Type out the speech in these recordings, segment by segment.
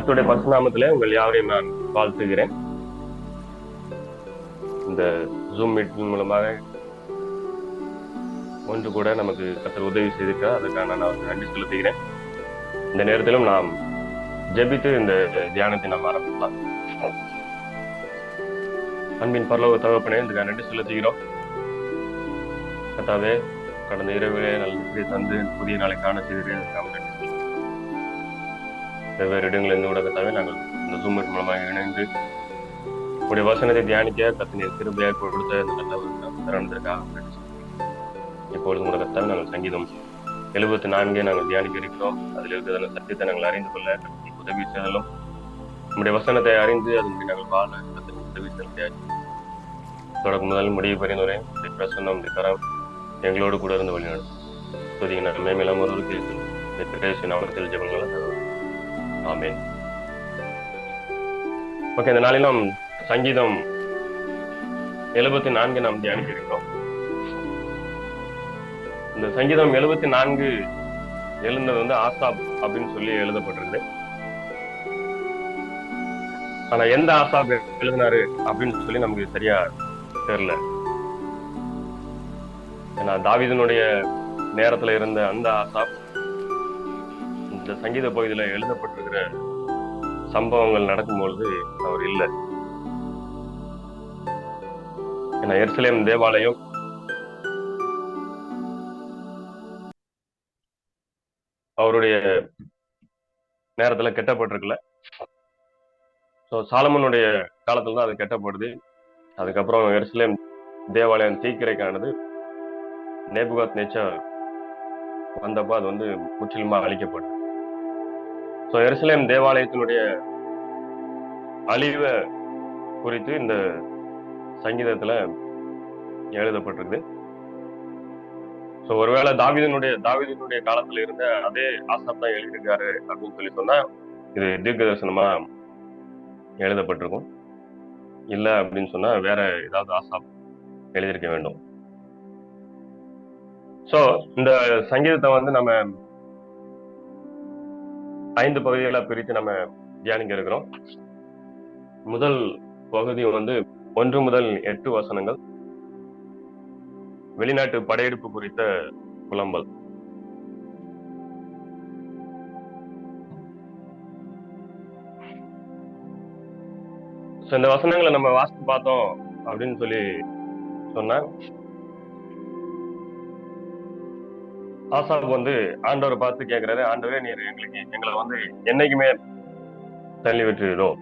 கர்த்தருடைய பரிசுநாமத்திலே உங்கள் யாவரையும் நான் வாழ்த்துகிறேன். இந்த ஜூம் மீட்டின் மூலமாக ஒன்று கூட நமக்கு கர்த்தர் உதவி செய்திருக்கிறார். அதற்காக நான் அவருக்கு நன்றி செலுத்துகிறேன். இந்த நேரத்திலும் நாம் ஜெபித்து இந்த தியானத்தை நாம் ஆரம்பிக்கலாம். அன்பின் பரலோக தகப்பனே, இதுக்காக நன்றி செலுத்துகிறோம். கர்த்தாவே, கடந்த இரவிலே நல்ல தந்து புதிய நாளை காண செய்திருக்கிறேன். வெவ்வேறு இடங்களிலிருந்து கூட கர்த்தாவே நாங்கள் இந்த ஜூம் மீட் மூலமாக இணைந்து உடைய வசனத்தை தியானிக்க கர்த்தர் கிருபையாக கொடுத்த இந்த தருணத்திற்காக இப்பொழுது கூட கர்த்தாவே நாங்கள் சங்கீதம் 74 நாங்கள் தியானிக்க இருக்கிறோம். அதில் இருக்கிற சத்தியத்தை நாங்கள் அறிந்து கொள்ள உதவி செய்தலும் நம்முடைய வசனத்தை அறிந்து அதன்படி நாங்கள் வாழ உதவி செலுத்தியாச்சு. தொடக்க முதல் முடிவு பரிந்துரை பிரசன்னம் கரம் எங்களோடு கூட இருந்து வழிநடும் புதிய மேலும் ஒருவருக்கு நாமத்தில் ஜெபங்கள். ஆமென். ஓகே, இந்த நாளில் நாம் சங்கீதம் 74 நாம் தியானிக்க இருக்கிறோம். இந்த சங்கீதம் 74 எழுந்தது வந்து ஆசாப் அப்படின்னு சொல்லி எழுதப்பட்டிருக்கு. ஆனா எந்த ஆசாப் எழுதினாரு அப்படின்னு சொல்லி நமக்கு சரியா தெரியல. ஏன்னா தாவீதினுடைய நேரத்துல இருந்த அந்த ஆசாப் இந்த சங்கீத பகுதியில எழுதப்பட்டிருக்கிற சம்பவங்கள் நடக்கும் பொழுது அவர் இல்லை. ஏன்னா எருசலேம் தேவாலயம் அவருடைய நேரத்துல கெட்டப்பட்டிருக்கல. ஸோ சாலமனுடைய காலத்துல தான் அது கெட்டப்படுது. அதுக்கப்புறம் எருசலேம் தேவாலயம் தீக்கிரைக்கானது நேபுகாத் நேச்சார் வந்தப்போ அது வந்து முற்றிலுமா அழிக்கப்பட்டது. ஸோ எருசலேம் தேவாலயத்தினுடைய அழிவை குறித்து இந்த சங்கீதத்துல எழுதப்பட்டிருக்கு. ஸோ ஒருவேளை தாவீதினுடைய காலத்துல இருந்த அதே ஆசாப் தான் எழுதியிருக்காரு அப்படின்னு சொல்லி சொன்னா இது தீர்க்க தரிசனமா எழுதப்பட்டிருக்கும். இல்லை அப்படின்னு சொன்னா வேற ஏதாவது ஆசாப் எழுதியிருக்க வேண்டும். ஸோ இந்த சங்கீதத்தை வந்து நம்ம 5 பகுதிகளை பிரித்து நம்ம தியானிக்க இருக்கிறோம். முதல் பகுதி வந்து 1 முதல் 8 வசனங்கள், வெளிநாட்டு படையெடுப்பு குறித்த புலம்பல். இந்த வசனங்களை நம்ம வாசித்து பார்த்தோம் அப்படின்னு சொல்லி சொன்னா ஆசாப் வந்து ஆண்டவரை பார்த்து கேட்கிறாரு, ஆண்டவரே நீர் எங்களை வந்து என்னைக்குமே தள்ளி விட்டுறோம்.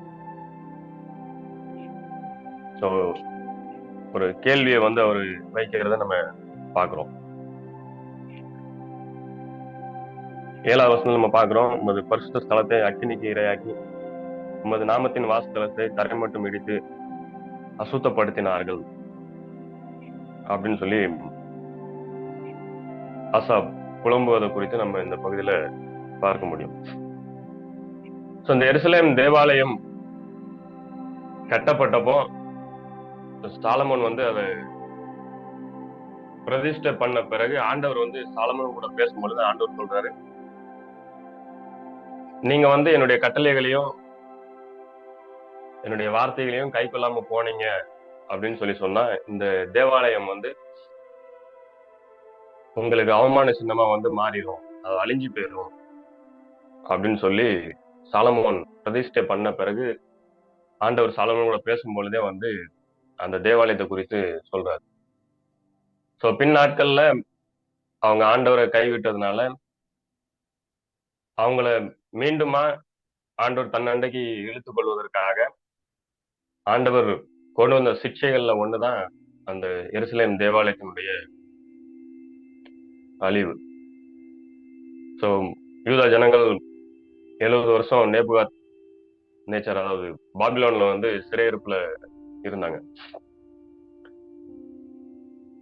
ஸோ ஒரு கேள்வியை வந்து அவர் வைக்கிறத நம்ம பார்க்கிறோம். 7வது வசனம் நம்ம பார்க்கிறோம், உமது பரிசுத்த ஸ்தலத்தை அக்கினிக்கு இரையாக்கி உமது நாமத்தின் வாசஸ்தலத்தை தரை மட்டும் இடித்து அசுத்தப்படுத்தினார்கள் அப்படின்னு சொல்லி ஆசாப் புலம்புவதை குறித்து நம்ம இந்த பகுதியில பார்க்க முடியும். ஸோ இந்த எருசலேம் தேவாலயம் கட்டப்பட்டப்போ சாலமோன் வந்து அதை பிரதிஷ்டை பண்ண பிறகு ஆண்டவர் வந்து சாலமோன் கூட பேசும்பொழுது ஆண்டவர் சொல்றாரு, நீங்க வந்து என்னுடைய கட்டளைகளையும் என்னுடைய வார்த்தைகளையும் கை கொள்ளாம போனீங்க அப்படின்னு சொல்லி சொன்னா இந்த தேவாலயம் வந்து உங்களுக்கு அவமான சின்னமா வந்து மாறிடும், அது அழிஞ்சு போயிடும் அப்படின்னு சொல்லி சாலமோன் பிரதிஷ்டை பண்ண பிறகு ஆண்டவர் சாலமோன் கூட பேசும் பொழுதே வந்து அந்த தேவாலயத்தை குறித்து சொல்றாரு. ஸோ பின் நாட்கள்ல அவங்க ஆண்டவரை கைவிட்டதுனால அவங்கள மீண்டுமா ஆண்டவர் தன்னண்டைக்கு இழுத்துக் கொள்வதற்காக ஆண்டவர் கொண்டு வந்த சிக்ஷைகள்ல ஒண்ணுதான் அந்த எருசலேம் தேவாலயத்தினுடைய அழிவு. ஸோ யூதா ஜனங்கள் 70 வருஷம் நேபுகாத் நேச்சர், அதாவது பாபிலோன்ல வந்து சிறையிருப்புல இருந்தாங்க.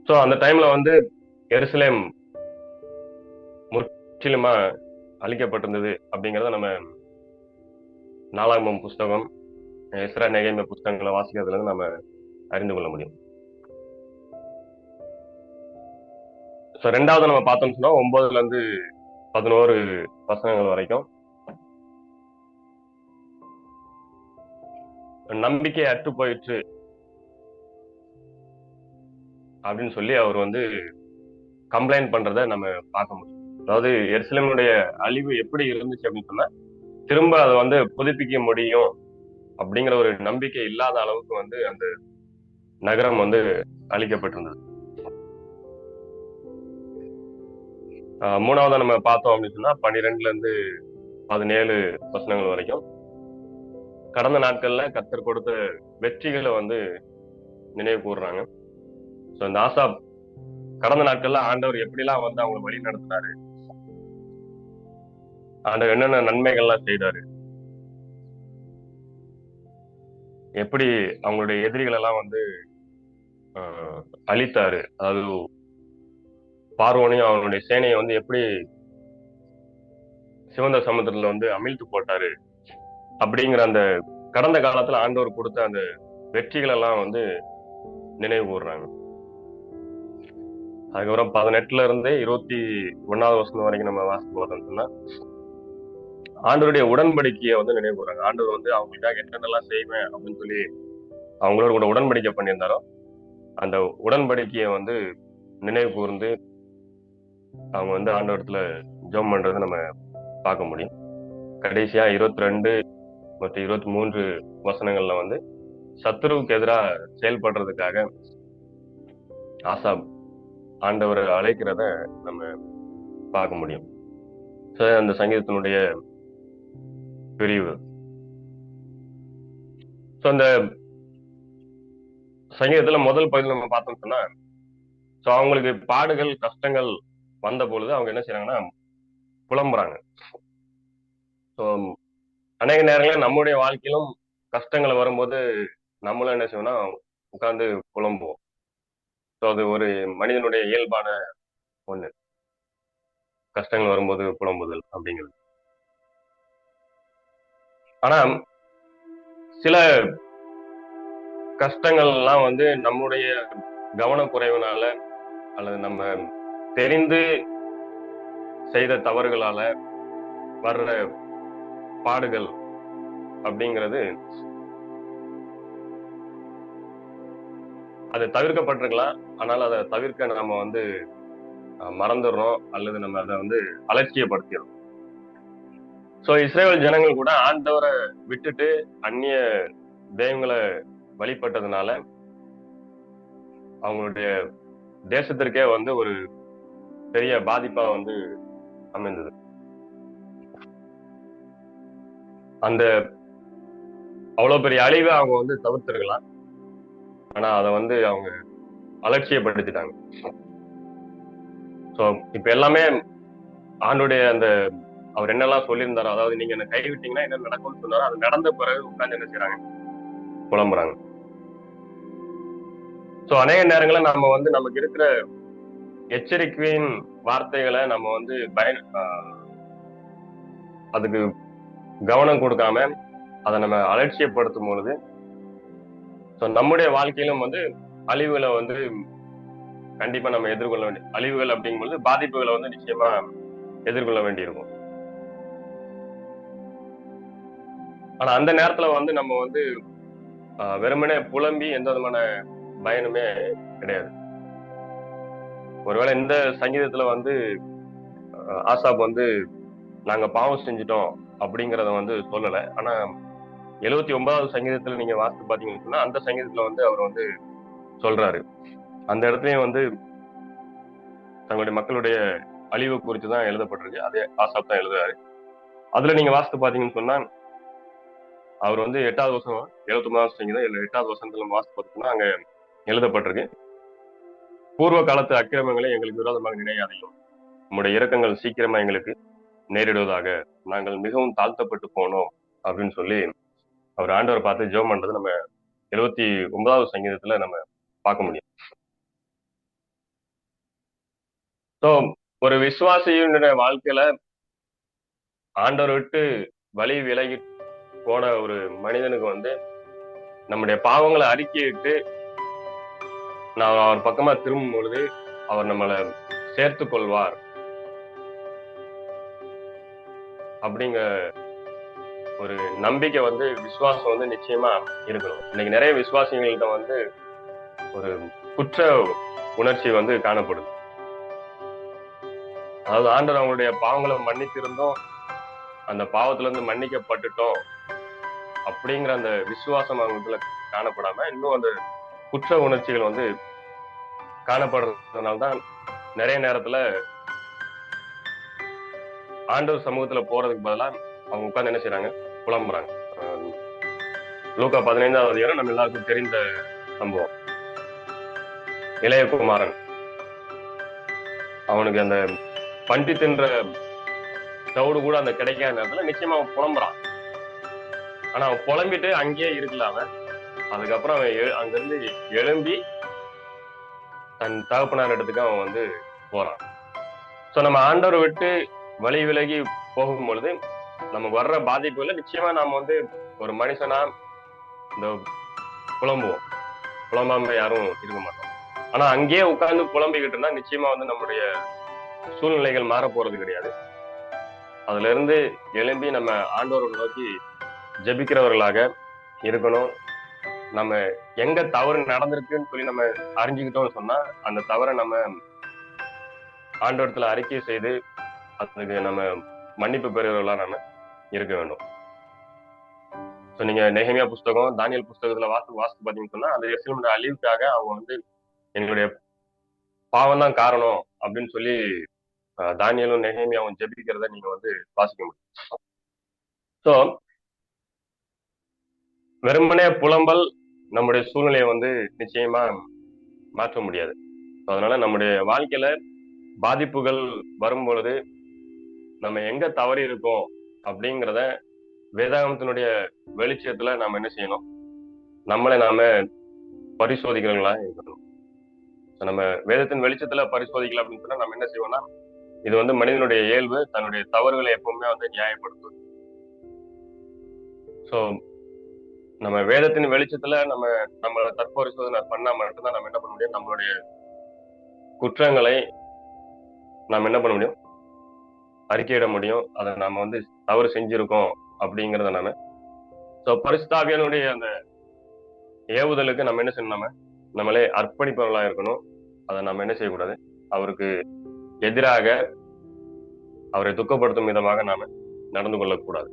ஸோ அந்த டைம்ல வந்து எருசலேம் முற்றிலுமா அழிக்கப்பட்டிருந்தது அப்படிங்கிறத நம்ம 4ஆம் புஸ்தகம், எஸ்ரா நெகேமியா புஸ்தகங்களை வாசிக்கிறதுல இருந்து நம்ம அறிந்து கொள்ள முடியும். ஸோ 2வது நம்ம பார்த்தோம்னு சொன்னா 9ல இருந்து 11 வசனங்கள் வரைக்கும் நம்பிக்கை அற்று போயிற்று அப்படின்னு சொல்லி அவர் வந்து கம்ப்ளைண்ட் பண்றத நம்ம பார்க்க முடியும். அதாவது எருசலேமுடைய அழிவு எப்படி இருந்துச்சு அப்படின்னு சொன்னா, திரும்ப அதை வந்து புதுப்பிக்க முடியும் அப்படிங்கிற ஒரு நம்பிக்கை இல்லாத அளவுக்கு வந்து அந்த நகரம் வந்து அழிக்கப்பட்டிருந்தது. மூணாவதா நம்ம பார்த்தோம் அப்படின்னு சொன்னா 12ல இருந்து 17 வசனங்கள் வரைக்கும் கடந்த நாட்கள்ல கர்த்தர் கொடுத்த வெற்றிகளை வந்து நினைவு கூறுறாங்க. ஸோ இந்த ஆசாப் கடந்த நாட்கள்ல ஆண்டவர் எப்படிலாம் வந்து அவங்களை வழி நடத்தினாரு, ஆண்டவர் என்னென்ன நன்மைகள்லாம் செய்தாரு, எப்படி அவங்களுடைய எதிரிகள் எல்லாம் வந்து அழித்தாரு, அதாவது பார்வோனையும் அவனுடைய சேனையை வந்து எப்படி சிவந்த சமுத்திரத்துல வந்து அமிழ்த்து போட்டாரு அப்படிங்கிற அந்த கடந்த காலத்துல ஆண்டவர் கொடுத்த அந்த வெற்றிகள் எல்லாம் வந்து நினைவு கூறுறாங்க. அதுக்கப்புறம் 18ல இருந்து 21வது வசனம் வரைக்கும் நம்ம வாசித்து பார்த்தோம்னா ஆண்டவருடைய உடன்படிக்கையை வந்து நினைவு கூறாங்க. ஆண்டவர் வந்து அவங்களுக்காக என்னென்னலாம் செய்வேன் அப்படின்னு சொல்லி அவங்களோட கூட உடன்படிக்கை பண்ணியிருந்தாரோ அந்த உடன்படிக்கையை வந்து நினைவு கூர்ந்து அவங்க வந்து ஆண்டவரத்துல ஜெபம் பண்றதை நம்ம பார்க்க முடியும். கடைசியா 22 மற்றும் 23 வசனங்கள்ல வந்து சத்துருவுக்கு எதிராக செயல்படுறதுக்காக ஆசாப் ஆண்டவரை அழைக்கிறத நம்ம பார்க்க முடியும். அந்த சங்கீதத்தினுடைய பிரிவு. அந்த சங்கீதத்துல முதல் பகுதியில் நம்ம பார்த்தோம்னு சொன்னா, அவங்களுக்கு பாடுகள் கஷ்டங்கள் வந்த பொழுது அவங்க என்ன செய்யறாங்கன்னா புலம்புறாங்க. அநேக நேரங்களில் நம்முடைய வாழ்க்கையிலும் கஷ்டங்கள் வரும்போது நம்மளும் என்ன செய்வோம்னா உட்கார்ந்து புலம்புவோம். அது ஒரு மனிதனுடைய இயல்பான ஒண்ணு, கஷ்டங்கள் வரும்போது புலம்புதல் அப்படிங்கிறது. ஆனா சில கஷ்டங்கள் எல்லாம் வந்து நம்முடைய கவனக்குறைவுனால அல்லது நம்ம தெரிந்து செய்த தவறுகளால வர்ற பாடுகள் அப்படிங்கிறது அது தவிர்க்கப்பட்டிருக்கலாம். ஆனால் அதை தவிர்க்க நம்ம வந்து மறந்துடுறோம் அல்லது நம்ம அதை வந்து அலட்சியப்படுத்திடுறோம். இஸ்ரேல் ஜனங்கள் கூட ஆண்டவரை விட்டுட்டு அந்நிய தெய்வங்களை வழிபட்டதுனால அவங்களுடைய தேசத்திற்கே வந்து ஒரு பெரிய பாதிப்பா வந்து அமைந்தது. அந்த அவ்வளவு பெரிய அழிவை அவங்க வந்து தவிர்த்திருக்கலாம். ஆனா அதை வந்து அவங்க அலட்சியப்படுத்திட்டாங்க. இப்ப எல்லாமே ஆண்டுடைய அந்த அவர் என்னெல்லாம் சொல்லியிருந்தாரோ, அதாவது நீங்க என்ன கைவிட்டீங்கன்னா என்ன நடக்கும்னு சொன்னாரோ அது நடந்த பிறகு உட்கார்ந்து என்ன செய்யறாங்க, புலம்புறாங்க. அநேக நேரங்களில் நம்ம வந்து நமக்கு இருக்கிற எச்சரிக்கையின் வார்த்தைகளை நம்ம வந்து அதுக்கு கவனம் கொடுக்காம அதை நம்ம அலட்சியப்படுத்தும் பொழுது நம்முடைய வாழ்க்கையிலும் வந்து அழிவுகளை வந்து கண்டிப்பா நம்ம எதிர்கொள்ள வேண்டிய அழிவுகள் அப்படிங்கும்போது பாதிப்புகளை வந்து நிச்சயமா எதிர்கொள்ள வேண்டியிருக்கும். ஆனா அந்த நேரத்துல வந்து நம்ம வந்து வெறுமனே புலம்பி எந்த விதமான பயனுமே கிடையாது. ஒருவேளை இந்த சங்கீதத்துல வந்து ஆசாப் வந்து நாங்க பாவம் செஞ்சுட்டோம் அப்படிங்கிறத வந்து சொல்லல. ஆனா 79வது சங்கீதத்துல நீங்க வாசித்து பாத்தீங்கன்னு சொன்னா அந்த சங்கீதத்துல வந்து அவர் வந்து சொல்றாரு. அந்த இடத்துலயும் வந்து தங்களுடைய மக்களுடைய அழிவு குறித்து தான் எழுதப்பட்டிருக்கு. அதே ஆசாப் தான் எழுதுறாரு. அதுல நீங்க வாசித்து பாத்தீங்கன்னு சொன்னா அவர் வந்து 8வது வசனம் 79வது சங்கீதம் 8வது வசனத்துல வாசித்து பார்த்தோம்னா அங்க எழுதப்பட்டிருக்கு, பூர்வ காலத்து அக்கிரமங்களை எங்களுக்கு விரோதமாக நினையாதையும் உங்களுடைய இரக்கங்கள் சீக்கிரமா எங்களுக்கு நேரிடுவதாக, நாங்கள் மிகவும் தாழ்த்தப்பட்டு போனோம் அப்படின்னு சொல்லி அவர் ஆண்டவர் பார்த்து ஜெபம் பண்றது நம்ம 79வது சங்கீதத்துல நம்ம பார்க்க முடியும். ஒரு விசுவாசியினுடைய வாழ்க்கையில ஆண்டவர் விட்டு வழி விலகி போன ஒரு மனிதனுக்கு வந்து நம்முடைய பாவங்களை அறிக்கையிட்டு நான் அவர் பக்கமா திரும்பும் பொழுது அவர் நம்மளை சேர்த்து கொள்வார் அப்படிங்கிற ஒரு நம்பிக்கை வந்து விசுவாசம் வந்து நிச்சயமா இருக்கணும். இன்னைக்கு நிறைய விசுவாசிகள்கிட்ட வந்து ஒரு குற்ற உணர்ச்சி வந்து காணப்படுது. அதாவது ஆண்டவர் அவங்களுடைய பாவங்களை மன்னித்திருந்தோம், அந்த பாவத்துல இருந்து மன்னிக்கப்பட்டுட்டோம் அப்படிங்கிற அந்த விசுவாசம் அவங்களுக்குள்ள காணப்படாம இன்னும் அந்த குற்ற உணர்ச்சிகள் வந்து காணப்படுறதுனால்தான் நிறைய நேரத்துல ஆண்டவர் சமூகத்துல போறதுக்கு பதிலா அவங்க உட்கார்ந்து என்ன செய்யறாங்க, புலம்புறாங்க. லூக்கா 15வது அதிகாரம் நம்ம எல்லாருக்கும் தெரிந்த சம்பவம். இளைய குமாரன் அவனுக்கு அந்த பண்டி தின்ற தவிடு கூட அந்த கிடைக்காத நேரத்துல நிச்சயமா அவன் புலம்புறான். ஆனா அவன் புலம்பிட்டு அங்கேயே இருக்கல. அவன் அதுக்கப்புறம் அவன் அங்கிருந்து எழும்பி தன் தகப்பனார் இடத்துக்கு அவன் வந்து போறான். சோ நம்ம ஆண்டவரை விட்டு வழி விலகி போகும் பொழுது நமக்கு வர்ற பாதிப்புகளை நிச்சயமா நாம வந்து ஒரு மனுஷனா இந்த புலம்புவோம். புலம்பாம யாரும் இருக்க மாட்டோம். ஆனா அங்கேயே உட்கார்ந்து புலம்பிக்கிட்டு இருந்தா நிச்சயமா வந்து நம்முடைய சூழ்நிலைகள் மாற போறது கிடையாது. அதுல இருந்து எழும்பி நம்ம ஆண்டவரை நோக்கி ஜெபிக்கிறவர்களாக இருக்கணும். நம்ம எங்க தவறு நடந்திருக்குன்னு சொல்லி நம்ம அறிஞ்சுக்கிட்டோம்னு சொன்னா அந்த தவறை நம்ம ஆண்டவரத்துல அறிக்கை செய்து அதுக்கு நம்ம மன்னிப்பு பெறுகிறவர்களா நம்ம இருக்க வேண்டும். ஸோ நீங்க நெகேமியா புஸ்தகம், தானியல் புஸ்தகத்துல வாசித்து பாத்தீங்கன்னு சொன்னா அந்த எருசலேமின் அழிவுக்காக அவங்க வந்து எங்களுடைய பாவம் தான் காரணம் அப்படின்னு சொல்லி தானியலும் நெகேமியாவும் ஜெபிக்கிறத நீங்க வந்து வாசிக்க முடியும். ஸோ வெறுமனே புலம்பல் நம்முடைய சூழ்நிலையை வந்து நிச்சயமா மாற்ற முடியாது. அதனால நம்முடைய வாழ்க்கையில பாதிப்புகள் வரும் பொழுது நம்ம எங்க தவறி இருக்கோம் அப்படிங்கிறத வேதாகமத்தினுடைய வெளிச்சத்துல நாம என்ன செய்யணும், நம்மளை நாம பரிசோதிக்கிறவங்களா இருக்கணும். நம்ம வேதத்தின் வெளிச்சத்துல பரிசோதிக்கல அப்படின்னு சொன்னா நம்ம என்ன செய்வோம்னா, இது வந்து மனிதனுடைய இயல்பு, தன்னுடைய தவறுகளை எப்பவுமே வந்து நியாயப்படுத்துவது. சோ நம்ம வேதத்தின் வெளிச்சத்துல நம்மளை தற்பரிசோதனை பண்ணா மட்டும்தான் நம்ம என்ன பண்ண முடியும், நம்மளுடைய குற்றங்களை நாம் என்ன பண்ண முடியும், அறிக்கையிட முடியும். அதை நாம வந்து தவறு செஞ்சிருக்கோம் அப்படிங்கிறத நாம பரிசுத்தாவியானுடைய அந்த ஏவுதலுக்கு நம்ம என்ன செய்யணும், நம்மளே அர்ப்பணிப்பவர்களா இருக்கணும். அதை நம்ம என்ன செய்யக்கூடாது, அவருக்கு எதிராக அவரை துக்கப்படுத்தும் விதமாக நாம நடந்து கொள்ளக்கூடாது.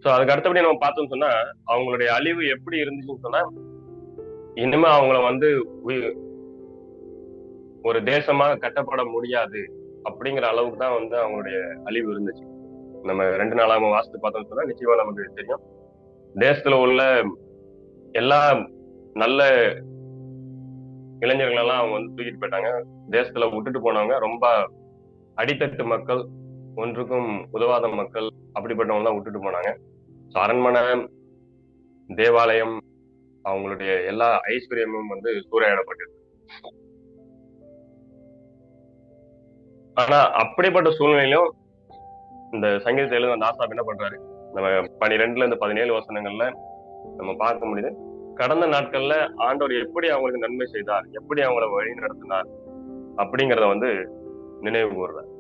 சோ அதுக்கு அடுத்தபடி நம்ம பார்த்தோம்னு சொன்னா அவங்களுடைய அழிவு எப்படி இருந்துச்சுன்னு சொன்னா, இனிமே அவங்கள வந்து ஒரு தேசமாக கட்டப்பட முடியாது அப்படிங்கிற அளவுக்கு தான் வந்து அவங்களுடைய அழிவு இருந்துச்சு. நம்ம 2 நாளாக வாசித்து பார்த்தோம்னு சொன்னா நிச்சயமா நமக்கு தெரியும். தேசத்துல உள்ள எல்லா நல்ல இளைஞர்களெல்லாம் அவங்க வந்து தூக்கிட்டு போயிட்டாங்க. தேசத்துல விட்டுட்டு போனவங்க ரொம்ப அடித்தட்டு மக்கள், ஒன்றுக்கும் உதவாத மக்கள், அப்படிப்பட்டவங்க தான் விட்டுட்டு போனாங்க. அரண்மனை, தேவாலயம், அவங்களுடைய எல்லா ஐஸ்வர்யமும் வந்து சூறையாடப்பட்டது. ஆனா அப்படிப்பட்ட சூழ்நிலையிலும் இந்த சங்கீதத்தை எழுத அந்த ஆசாப் என்ன பண்றாரு, நம்ம 12ல இருந்து 17 வசனங்கள்ல நம்ம பார்க்க முடியுது. கடந்த நாட்கள்ல ஆண்டவர் எப்படி அவங்களுக்கு நன்மை செய்தார், எப்படி அவங்கள வழி நடத்தினார் அப்படிங்கிறத வந்து நினைவு கூறுறார்.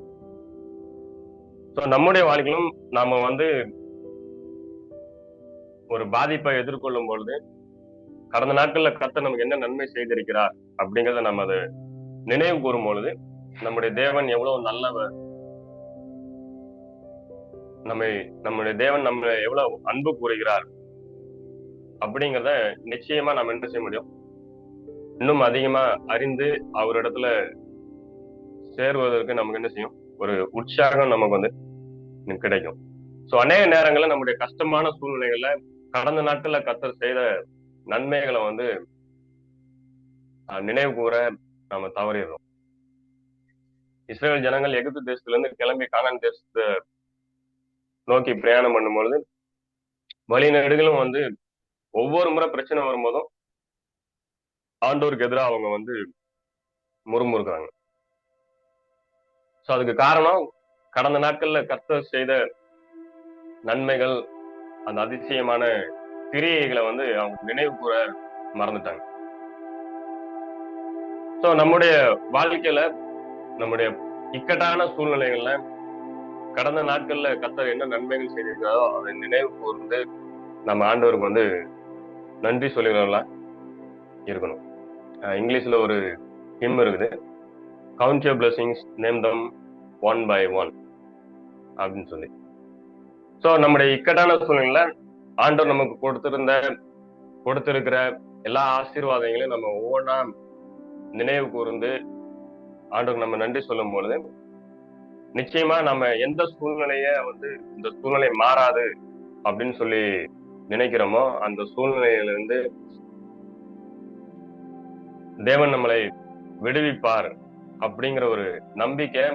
நம்முடைய வாழ்க்கையிலும் நாம வந்து ஒரு பாதிப்பை எதிர்கொள்ளும் பொழுது கடந்த நாட்கள்ல கர்த்தர் நமக்கு என்ன நன்மை செய்திருக்கிறார் அப்படிங்கிறத நம்ம அதை நினைவு கூறும் பொழுது நம்முடைய தேவன் எவ்வளவு நல்லவர், நம்முடைய தேவன் நம்ம எவ்வளவு அன்பு கூறுகிறார் அப்படிங்கிறத நிச்சயமா நம்ம என்ன செய்ய முடியும், இன்னும் அதிகமா அறிந்து அவரிடத்துல சேருவதற்கு நமக்கு என்ன செய்யும், ஒரு உற்சாகம் நமக்கு வந்து கிடைக்கும். சோ அநேக நேரங்கள்ல நம்முடைய கஷ்டமான சூழ்நிலைகள்ல கடந்த நாட்கள்ல கர்த்தர் செய்த நன்மைகளை வந்து நினைவு கூற நாம தவறிடுறோம். இஸ்ரேல் ஜனங்கள் எகிப்து தேசத்துல இருந்து கிளம்பி கானான் தேசத்தை நோக்கி பிரயாணம் பண்ணும் பொழுது வழி நெடுகளும் வந்து ஒவ்வொரு முறை பிரச்சனை வரும்போதும் ஆண்டோருக்கு எதிராக அவங்க வந்து முறுமுறுக்கிறாங்க. சோ அதுக்கு காரணம் கடந்த நாட்கள்ல கர்த்தர் செய்த நன்மைகள், அந்த அதிசயமான கிரியைகளை வந்து அவங்க நினைவு கூற மறந்துட்டாங்க. சோ நம்முடைய வாழ்க்கையில நம்முடைய இக்கட்டான சூழ்நிலைகள்ல கடந்த நாட்கள்ல கர்த்தர் என்ன நன்மைகள் செய்திருக்காரோ அதை நினைவு கூர்ந்து நம்ம ஆண்டவருக்கு வந்து நன்றி சொல்லுகிறவங்களா இருக்கணும். இங்கிலீஷ்ல ஒரு ஹிம் இருக்குது, count your blessings, name them one by one அப்படின்னு சொல்லி. ஸோ நம்முடைய இக்கட்டான சூழ்நிலையில ஆண்டவர் நமக்கு கொடுத்திருக்கிற எல்லா ஆசீர்வாதங்களையும் நம்ம ஒவ்வொன்றா நினைவு கூர்ந்து ஆண்டவருக்கு நம்ம நன்றி சொல்லும் பொழுது நிச்சயமா நம்ம எந்த சூழ்நிலைய வந்து இந்த சூழ்நிலை மாறாது அப்படின்னு சொல்லி நினைக்கிறோமோ அந்த சூழ்நிலையிலிருந்து தேவன் நம்மளை விடுவிப்பார் அப்படிங்கிற ஒரு நம்பிக்கை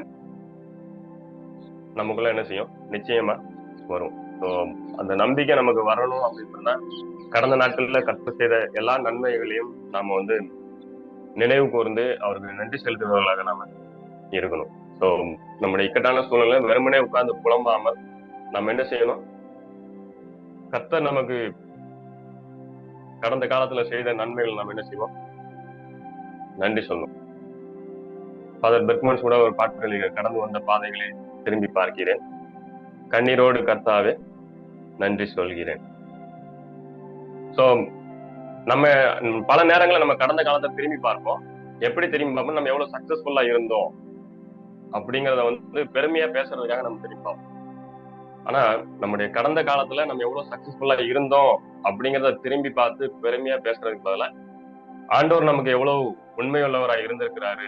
நமக்குள்ள என்ன செய்யும், நிச்சயமா வரும். ஸோ அந்த நம்பிக்கை நமக்கு வரணும் அப்படின்னு சொன்னா கடந்த நாட்கள்ல கர்த்தர் செய்த எல்லா நன்மைகளையும் நாம வந்து நினைவு கூர்ந்து அவருக்கு நன்றி செலுத்துபவர்களாக நாம இருக்கணும். ஸோ நம்முடைய இக்கட்டான சூழ்நிலை வெறுமனே உட்கார்ந்து புலம்பாமல் நம்ம என்ன செய்யணும், கர்த்தர் நமக்கு கடந்த காலத்துல செய்த நன்மைகள் நம்ம என்ன செய்வோம், நன்றி சொல்லணும். ஃபாதர் பெர்க்மன்ஸ் கூட ஒரு பாட்டு எழுதிய, கடந்து வந்த பாதைகளை திரும்பி பார்க்கிறேன், கண்ணீரோடு கர்த்தாவே நன்றி சொல்கிறேன். ஸோ நம்ம பல நேரங்களில் நம்ம கடந்த காலத்தை திரும்பி பார்ப்போம். எப்படி திரும்பி பார்ப்போம், நம்ம எவ்வளவு சக்சஸ்ஃபுல்லா இருந்தோம் அப்படிங்கிறத வந்து பெருமையா பேசுறதுக்காக நம்ம திரும்பி பார்ப்போம். ஆனா நம்முடைய கடந்த காலத்துல நம்ம எவ்வளவு சக்சஸ்ஃபுல்லா இருந்தோம் அப்படிங்கிறத திரும்பி பார்த்து பெருமையா பேசுறதுக்கு பதிலா ஆண்டவர் நமக்கு எவ்வளவு உண்மையுள்ளவராக இருந்திருக்கிறாரு,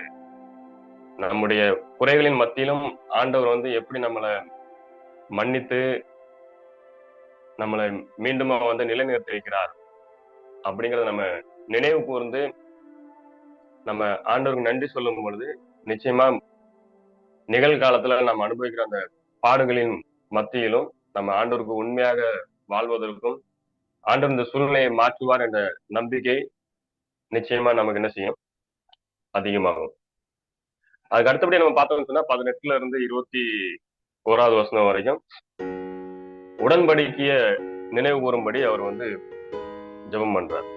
நம்முடைய குறைகளின் மத்தியிலும் ஆண்டவர் வந்து எப்படி நம்மளை மன்னித்து நம்மளை மீண்டும் வந்து நிலைநிறுத்தி வைக்கிறார் அப்படிங்கறத நம்ம நினைவு கூர்ந்து நம்ம ஆண்டவருக்கு நன்றி சொல்லும் பொழுது நிச்சயமா நிகழ்காலத்துல நம்ம அனுபவிக்கிற அந்த பாடுகளின் மத்தியிலும் நம்ம ஆண்டவருக்கு உண்மையாக வாழ்வதற்கும் ஆண்டவர் இந்த சூழ்நிலையை மாற்றுவார் என்ற நம்பிக்கை நிச்சயமா நமக்கு என்ன செய்யும், அதிகமாகும். அதுக்கு அடுத்தபடி நம்ம பார்த்தோம்னு சொன்னா 18ல இருந்து 21வது வசனம் வரைக்கும் உடன்படிக்கைய நினைவு கூறும்படி அவர் வந்து ஜெபம் பண்றார்.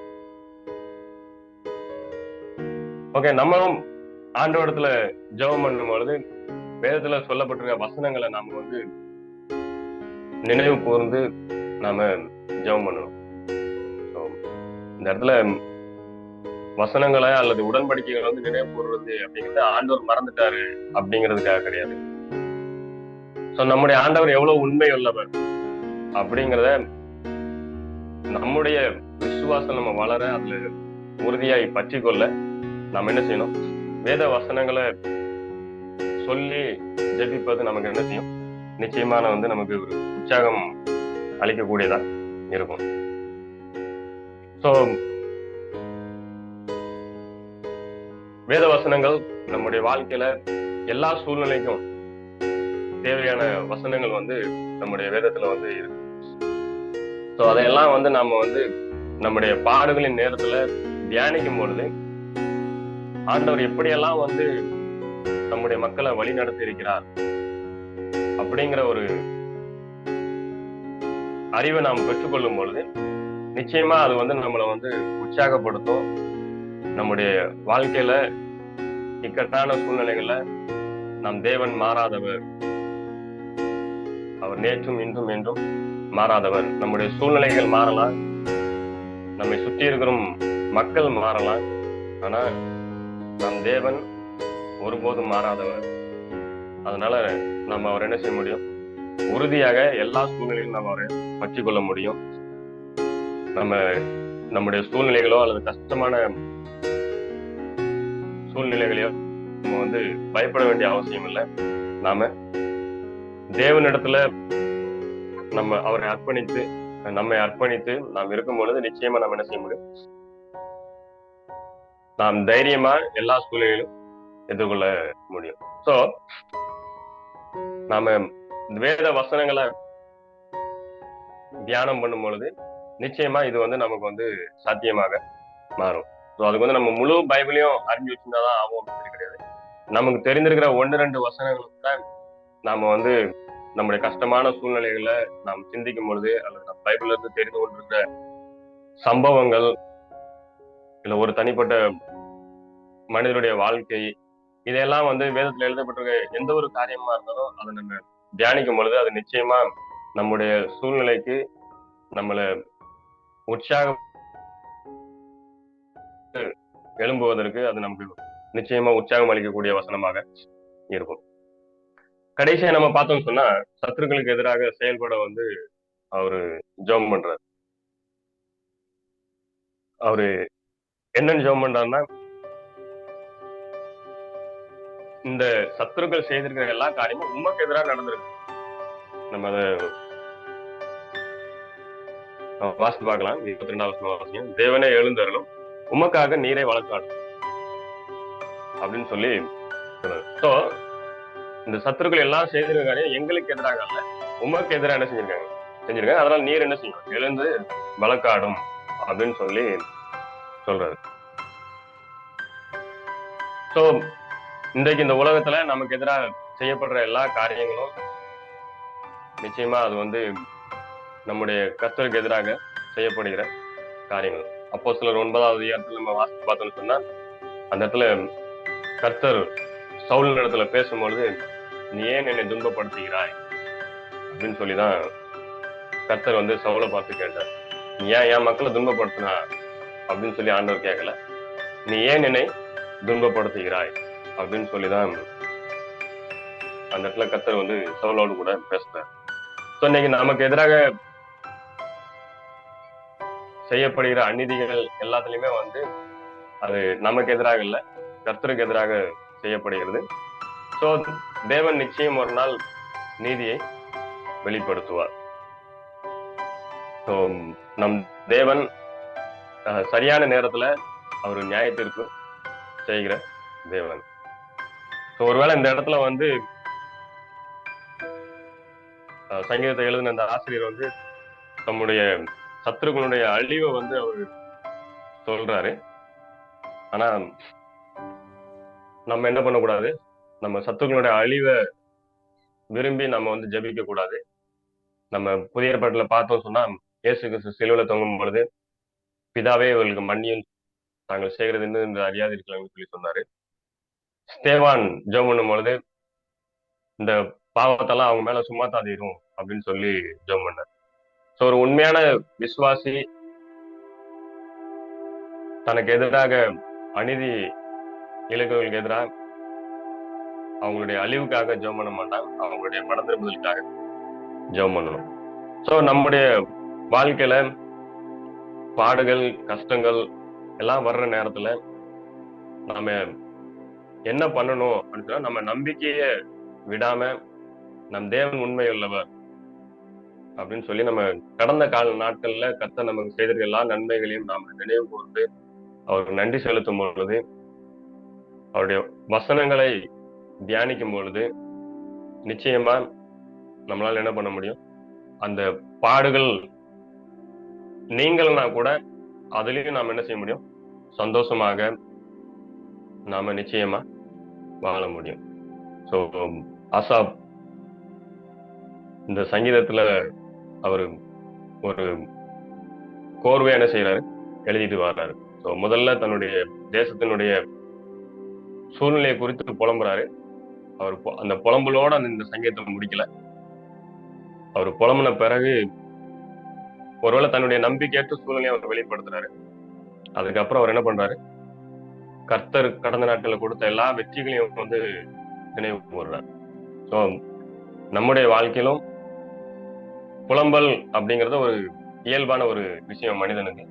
ஓகே, நம்மளும் ஆண்டவரிடத்துல ஜெபம் பண்ணும் பொழுது வேதத்துல சொல்லப்பட்டிருக்க வசனங்களை நாம வந்து நினைவு கூர்ந்து நாம ஜெபம் பண்ணணும். இந்த இடத்துல வசனங்களை அல்லது உடன்படிக்கைகளை வந்து நினைவு கூறுறது அப்படிங்கிறது ஆண்டவர் மறந்துட்டாரு அப்படிங்கிறதுக்காக கிடையாது. சோ நம்முடைய ஆண்டவர் எவ்வளவு உண்மை உள்ளவர் அப்படிங்கிறத நம்முடைய விசுவாசம் நம்ம வளர அதுல உறுதியாய் பற்றி கொள்ள நம்ம என்ன செய்யணும், வேத வசனங்களை சொல்லி ஜெபிப்பது நமக்கு என்ன செய்யும், நிச்சயமான வந்து நமக்கு ஒரு உற்சாகம் அளிக்கக்கூடியதா இருக்கும். சோ வேத வசனங்கள் நம்முடைய வாழ்க்கையில எல்லா சூழ்நிலைக்கும் தேவையான வசனங்கள் வந்து நம்முடைய வேதத்துல வந்து இருக்கு. சோ அதையெல்லாம் வந்து நாம வந்து நம்முடைய பாடுகளின் நேரத்துல தியானிக்கும் பொழுது ஆண்டவர் எப்படியெல்லாம் வந்து நம்முடைய மக்களை வழி நடத்தி இருக்கிறார் அப்படிங்கிற ஒரு அறிவை நாம் பெற்றுக்கொள்ளும் பொழுது நிச்சயமா அது வந்து நம்மளை வந்து உற்சாகப்படுத்தும். நம்முடைய வாழ்க்கையில இக்கட்டான சூழ்நிலைகள்ல நம் தேவன் மாறாதவர், அவர் நேற்றும் இன்றும் என்றும் மாறாதவர். நம்முடைய சூழ்நிலைகள் மாறலாம், நம்மை சுற்றி இருக்கிற மக்கள் மாறலாம், ஆனா நம் தேவன் ஒருபோதும் மாறாதவர். அதனால நம்ம அவர் என்ன செய்ய முடியும், உறுதியாக எல்லா சூழ்நிலையிலும் நம்ம அவரை பற்றி கொள்ள முடியும். நம்முடைய சூழ்நிலைகளோ அல்லது கஷ்டமான சூழ்நிலைகளையோ நம்ம வந்து பயப்பட வேண்டிய அவசியம் இல்லை. நாம தேவனிடத்துல நம்ம அவரை அர்ப்பணித்து நம்மை அர்ப்பணித்து நாம் இருக்கும் பொழுது நிச்சயமா நம்ம என்ன செய்ய முடியும், நாம் தைரியமா எல்லா சூழ்நிலையிலும் எதிர்கொள்ள முடியும். சோ நாம வேத வசனங்களை தியானம் பண்ணும் பொழுது நிச்சயமா இது வந்து நமக்கு வந்து சாத்தியமாக மாறும். ஸோ அதுக்கு வந்து நம்ம முழு பைபிளையும் அறிஞ்சு வச்சிருந்தாதான் ஆகும் அப்படின்னு கிடையாது. நமக்கு தெரிந்திருக்கிற 1-2 வசனங்களுக்கு தான் நாம வந்து நம்முடைய கஷ்டமான சூழ்நிலைகள்ல நாம் சிந்திக்கும் பொழுது அல்லது நம்ம பைபிள்ல இருந்து தெரிந்து கொண்டிருக்கிற சம்பவங்கள் இல்ல ஒரு தனிப்பட்ட மனிதனுடைய வாழ்க்கை, இதையெல்லாம் வந்து வேதத்துல எழுதப்பட்டிருக்க எந்த ஒரு காரியமா இருந்தாலும் அதை நம்ம தியானிக்கும் பொழுது அது நிச்சயமா நம்முடைய சூழ்நிலைக்கு நம்மளை உற்சாகம் எழும்புவதற்கு அது நமக்கு நிச்சயமா உற்சாகம் அளிக்கக்கூடிய வசனமாக இருக்கும். கடைசியா நம்ம பார்த்தோம்னு சொன்னா, சத்துருக்களுக்கு எதிராக செயல்பட அவரு ஜெபம் பண்றாரு. அவரு என்னன்னு ஜெபம் பண்றாருன்னா, இந்த சத்துருக்கள் செய்திருக்கிற எல்லா காரியமும் உமக்கு எதிராக நடந்திருக்கு. நம்ம அதை வாசித்து பார்க்கலாம். 22வது வாசியம். தேவனே எழுந்தருளும், உமக்காக நீரை வழக்காடும் அப்படின்னு சொல்லி சொல்றாரு. சோ இந்த சத்துருக்கள் எல்லாம் செய்திருக்க காரியம் எங்களுக்கு எதிராக அல்ல, உமக்கு எதிராக என்ன செஞ்சிருக்காங்க. அதனால நீர் என்ன செய்யும், எழுந்து வழக்காடும் அப்படின்னு சொல்லி சொல்றாரு. சோ இன்றைக்கு இந்த உலகத்துல நமக்கு எதிராக செய்யப்படுற எல்லா காரியங்களும் நிச்சயமா அது நம்முடைய கர்த்தருக்கு எதிராக செய்யப்படுகிற காரியங்கள். அப்போஸ்தலர் 9வது அதிகாரத்துல நம்ம வாசித்து பார்த்தோம்னு சொன்னா, அந்த இடத்துல கர்த்தர் சவுல் இடத்துல பேசும்பொழுது, நீ ஏன் என்னை துன்பப்படுத்துகிறாய் அப்படின்னு சொல்லிதான் கர்த்தர் சவுலை பார்த்து கேட்டார். நீ ஏன் என் மக்களை துன்பப்படுத்தினா அப்படின்னு சொல்லி ஆண்டவர் கேட்கல, நீ ஏன் என்னை துன்பப்படுத்துகிறாய் அப்படின்னு சொல்லிதான் அந்த இடத்துல கர்த்தர் சவுலோடு கூட பேசுறார். ஸோ இன்னைக்கு நமக்கு எதிராக செய்யப்படுகிற அநீதிகள் எல்லாத்துலயுமே அது நமக்கு எதிராக இல்லை, கர்த்தருக்கு எதிராக செய்யப்படுகிறது. ஸோ தேவன் நிச்சயம் ஒரு நாள் நீதியை வெளிப்படுத்துவார். ஸோ நம் தேவன் சரியான நேரத்துல அவர் நியாயத்திற்கு செய்கிற தேவன். ஸோ ஒருவேளை இந்த இடத்துல சங்கீதத்தை எழுதின அந்த ஆசிரியர் தம்முடைய சத்துருக்களுடைய அழிவை அவர் சொல்றாரு. ஆனா நம்ம என்ன பண்ணக்கூடாது, நம்ம சத்துருக்களுடைய அழிவை விரும்பி நம்ம ஜெபிக்க கூடாது. நம்ம புதிய ஏற்பாட்டுல பார்த்தோம் சொன்னா, இயேசு கிறிஸ்து சிலுவையில தொங்கும் பொழுது, பிதாவே இவர்களுக்கு மன்னியும், தாங்கள் செய்கிறது என்று அறியாது இருக்கலாம்னு சொல்லி சொன்னாரு. ஸ்தேவான் ஜெபம் பண்ணும் பொழுது, இந்த பாவத்தெல்லாம் அவங்க மேல சுமத்தாதீரும் அப்படின்னு சொல்லி ஜெபம் பண்ணார். ஸோ ஒரு உண்மையான விசுவாசி தனக்கு எதிராக அநீதி இலக்குகளுக்கு எதிராக அவங்களுடைய அழிவுக்காக ஜெபம் பண்ண மாட்டாங்க, அவங்களுடைய மன திரும்புதலுக்காக ஜெபம் பண்ணணும். ஸோ நம்முடைய வாழ்க்கையில பாடுகள் கஷ்டங்கள் எல்லாம் வர்ற நேரத்துல நாம என்ன பண்ணணும் அப்படின்னு சொன்னா, நம்ம நம்பிக்கையை விடாம நம் தேவன் உண்மை உள்ளவர் அப்படின்னு சொல்லி நம்ம கடந்த கால நாட்கள்ல கர்த்தர் நமக்கு செய்திருக்க எல்லா நன்மைகளையும் நாம் நினைவு கூர்ந்து அவருக்கு நன்றி செலுத்தும் பொழுது, அவருடைய வசனங்களை தியானிக்கும் பொழுது நிச்சயமா நம்மளால என்ன பண்ண முடியும், அந்த பாடுகள் நீங்கள்னா கூட அதுலயும் நாம் என்ன செய்ய முடியும், சந்தோஷமாக நாம நிச்சயமா வாழ முடியும். ஸோ ஆசாப் இந்த சங்கீதத்துல அவரு ஒரு கோர்வை என்ன செய்யறாரு, எழுதிட்டு வர்றாரு. ஸோ முதல்ல தன்னுடைய தேசத்தினுடைய சூழ்நிலையை குறித்து புலம்புறாரு. அவர் அந்த புலம்பலோட இந்த சங்கீதத்தை முடிக்கல. அவர் புலம்புன பிறகு ஒருவேளை தன்னுடைய நம்பிக்கையற்ற சூழ்நிலையை அவர் வெளிப்படுத்துறாரு. அதுக்கப்புறம் அவர் என்ன பண்றாரு, கர்த்தர் கடந்த நாட்களில் கொடுத்த எல்லா வெற்றிகளையும் நினைவு கூர்றார். ஸோ நம்முடைய வாழ்க்கையிலும் புலம்பல் அப்படிங்கிறது ஒரு இயல்பான ஒரு விஷயம் மனிதனுக்கு.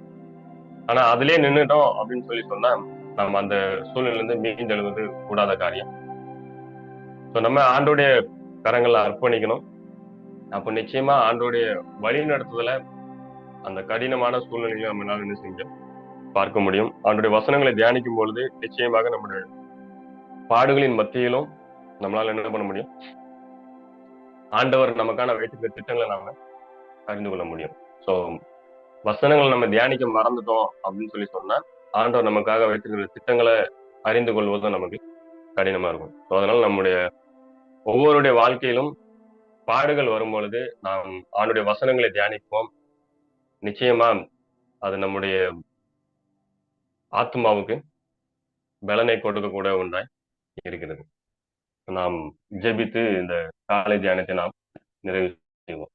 ஆனா அதுலயே நின்றுட்டோம் அப்படின்னு சொல்லி சொன்னா நம்ம அந்த சூழ்நிலை மீண்டெழுவது கூடாத காரியம். ஸோ நம்ம ஆண்டோடைய கரங்களை அர்ப்பணிக்கணும். அப்போ நிச்சயமா ஆண்டோடைய வழி நடத்துதல அந்த கடினமான சூழ்நிலைகளை நம்மளால என்ன செஞ்சோம் பார்க்க முடியும். அவனுடைய வசனங்களை தியானிக்கும் பொழுது நிச்சயமாக நம்முடைய பாடுகளின் மத்தியிலும் நம்மளால என்ன பண்ண முடியும், ஆண்டவர் நமக்கான வைத்திருக்கிற திட்டங்களை நாம அறிந்து கொள்ள முடியும். ஸோ வசனங்களை நம்ம தியானிக்க மறந்துட்டோம் அப்படின்னு சொல்லி சொன்னா ஆண்டவர் நமக்காக வைத்திருக்கிற திட்டங்களை அறிந்து கொள்வதும் நமக்கு கடினமா இருக்கும். ஸோ அதனால நம்முடைய ஒவ்வொருடைய வாழ்க்கையிலும் பாடுகள் வரும் பொழுது நாம் ஆண்டுடைய வசனங்களை தியானிப்போம். நிச்சயமா அது நம்முடைய ஆத்மாவுக்கு பலனை கொடுக்க கூட ஒன்றாய் இருக்கிறது. நாம் ஜெபித்து இந்த காலை தியானத்தை நாம் நிறைவு செய்வோம்.